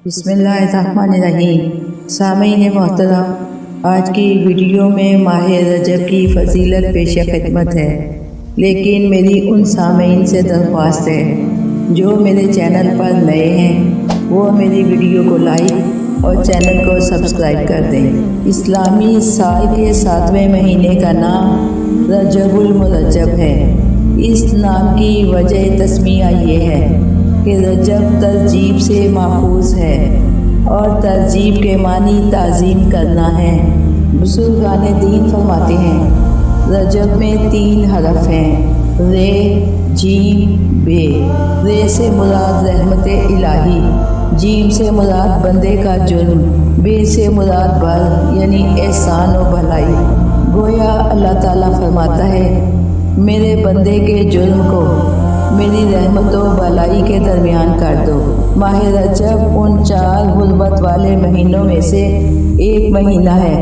بسم اللہ الرحمن الرحیم۔ سامعین محترم، آج کی ویڈیو میں ماہ رجب کی فضیلت پیش خدمت ہے، لیکن میری ان سامعین سے درخواست ہے جو میرے چینل پر نئے ہیں وہ میری ویڈیو کو لائک اور چینل کو سبسکرائب کر دیں۔ اسلامی سال کے 7ویں مہینے کا نام رجب المرجب ہے۔ اس نام کی وجہ تسمیہ یہ ہے کہ رجب ترجیب سے ماخوذ ہے اور ترجیب کے معنی تعظیم کرنا ہے۔ بزرگان دین فرماتے ہیں رجب میں 3 حرف ہیں، رے، جیم، بے۔ رے سے مراد رحمت الہی، جیم سے مراد بندے کا جرم، بے سے مراد بر یعنی احسان و بھلائی۔ گویا اللہ تعالیٰ فرماتا ہے میرے بندے کے جرم کو میری رحمت و بھلائی کے درمیان کر دو۔ ماہ رجب ان 4 حرمت والے مہینوں میں سے ایک مہینہ ہے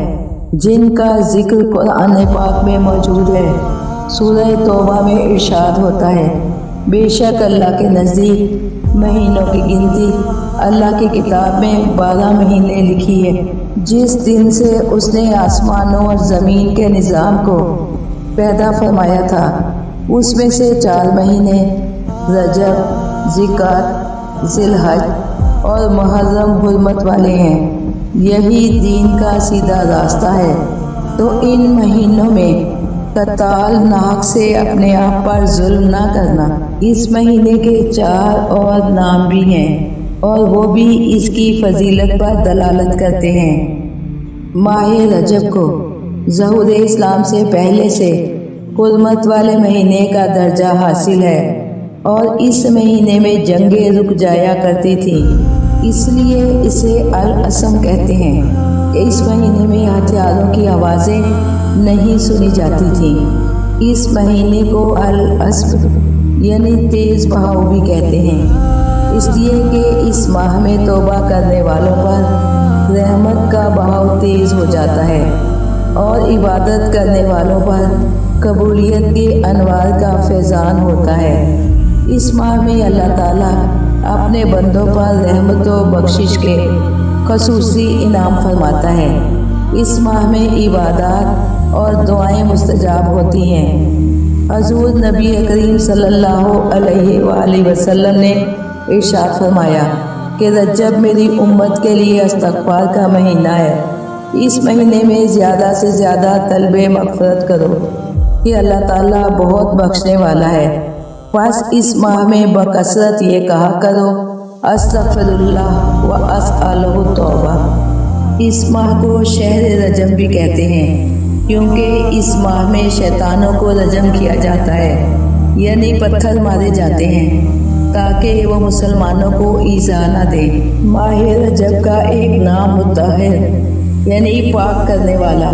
جن کا ذکر قرآن پاک میں موجود ہے۔ سورہ توبہ میں ارشاد ہوتا ہے بے شک اللہ کے نزدیک مہینوں کی گنتی اللہ کی کتاب میں 12 مہینے لکھی ہے۔ جس دن سے اس نے آسمانوں اور زمین کے نظام کو پیدا فرمایا تھا اس میں سے 4 مہینے رجب، ذوالقعدہ، ذی الحج اور محرم حرمت والے ہیں۔ یہی دین کا سیدھا راستہ ہے، تو ان مہینوں میں قتال ناک سے اپنے آپ پر ظلم نہ کرنا۔ اس مہینے کے 4 اور نام بھی ہیں اور وہ بھی اس کی فضیلت پر دلالت کرتے ہیں۔ ماہ رجب کو ظہور اسلام سے پہلے سے حرمت والے مہینے کا درجہ حاصل ہے اور اس مہینے میں جنگیں رک جایا کرتی تھیں، اس لیے اسے الاسم کہتے ہیں کہ اس مہینے میں ہتھیاروں کی آوازیں نہیں سنی جاتی تھیں۔ اس مہینے کو الاسم یعنی تیز بہاؤ بھی کہتے ہیں، اس لیے کہ اس ماہ میں توبہ کرنے والوں پر رحمت کا بہاؤ تیز ہو جاتا ہے اور عبادت کرنے والوں پر قبولیت کے انوار کا فیضان ہوتا ہے۔ اس ماہ میں اللہ تعالیٰ اپنے بندوں پر رحمت و بخشش کے خصوصی انعام فرماتا ہے۔ اس ماہ میں عبادات اور دعائیں مستجاب ہوتی ہیں۔ حضور نبی کریم صلی اللہ علیہ وآلہ وسلم نے ارشاد فرمایا کہ رجب میری امت کے لیے استغفار کا مہینہ ہے۔ اس مہینے میں زیادہ سے زیادہ طلب مغفرت کرو کہ اللہ تعالیٰ بہت بخشنے والا ہے۔ بس اس ماہ میں بکثرت یہ کہا کرو استغفر اللہ و اسألہ توبہ۔ اس ماہ کو شہر رجم بھی کہتے ہیں کیونکہ اس ماہ میں شیطانوں کو رجم کیا جاتا ہے، یعنی پتھر مارے جاتے ہیں تاکہ وہ مسلمانوں کو ایذا نہ دیں۔ ماہ رجب کا ایک نام مطہر یعنی پاک کرنے والا۔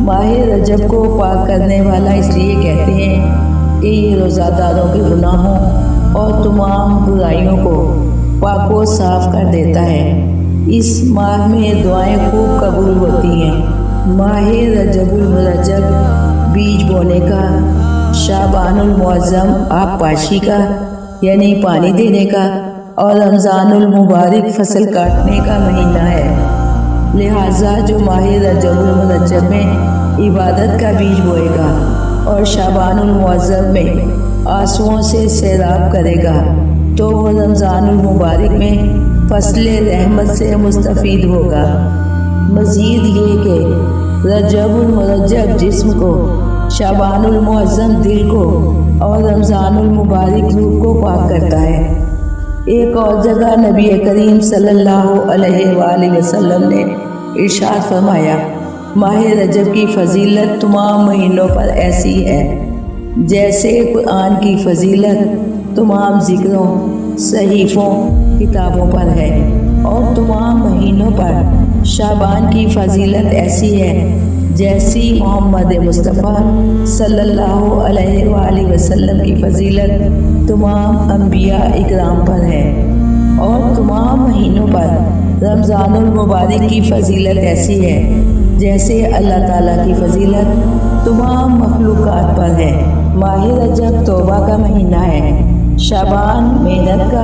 ماہ رجب کو پاک کرنے والا اس لیے کہتے ہیں کہ یہ روزہ داروں کے گناہوں اور تمام برائیوں کو پاک و صاف کر دیتا ہے۔ اس ماہ میں دعائیں خوب قبول ہوتی ہیں۔ ماہ رجب المرجب بیج بونے کا، شعبان المعظم آب پاشی کا یعنی پانی دینے کا، اور رمضان المبارک فصل کاٹنے کا مہینہ ہے۔ لہٰذا جو ماہ رجب المرجب میں عبادت کا بیج بوئے گا اور شعبان المعظم میں آنسوؤں سے سیراب کرے گا تو وہ رمضان المبارک میں فصل رحمت سے مستفید ہوگا۔ مزید یہ کہ رجب المرجب جسم کو، شعبان المعظم دل کو اور رمضان المبارک روح کو پاک کرتا ہے۔ ایک اور جگہ نبی کریم صلی اللہ علیہ وآلہ وسلم نے ارشاد فرمایا ماہ رجب کی فضیلت تمام مہینوں پر ایسی ہے جیسے قرآن کی فضیلت تمام ذکروں، صحیفوں، کتابوں پر ہے، اور تمام مہینوں پر شعبان کی فضیلت ایسی ہے جیسی محمد مصطفیٰ صلی اللہ علیہ وآلہ وسلم کی فضیلت تمام انبیاء اکرام پر ہے، اور تمام مہینوں پر رمضان المبارک کی فضیلت ایسی ہے جیسے اللہ تعالیٰ کی فضیلت تمام مخلوقات پر ہے۔ ماہ رجب توبہ کا مہینہ ہے، شعبان محنت کا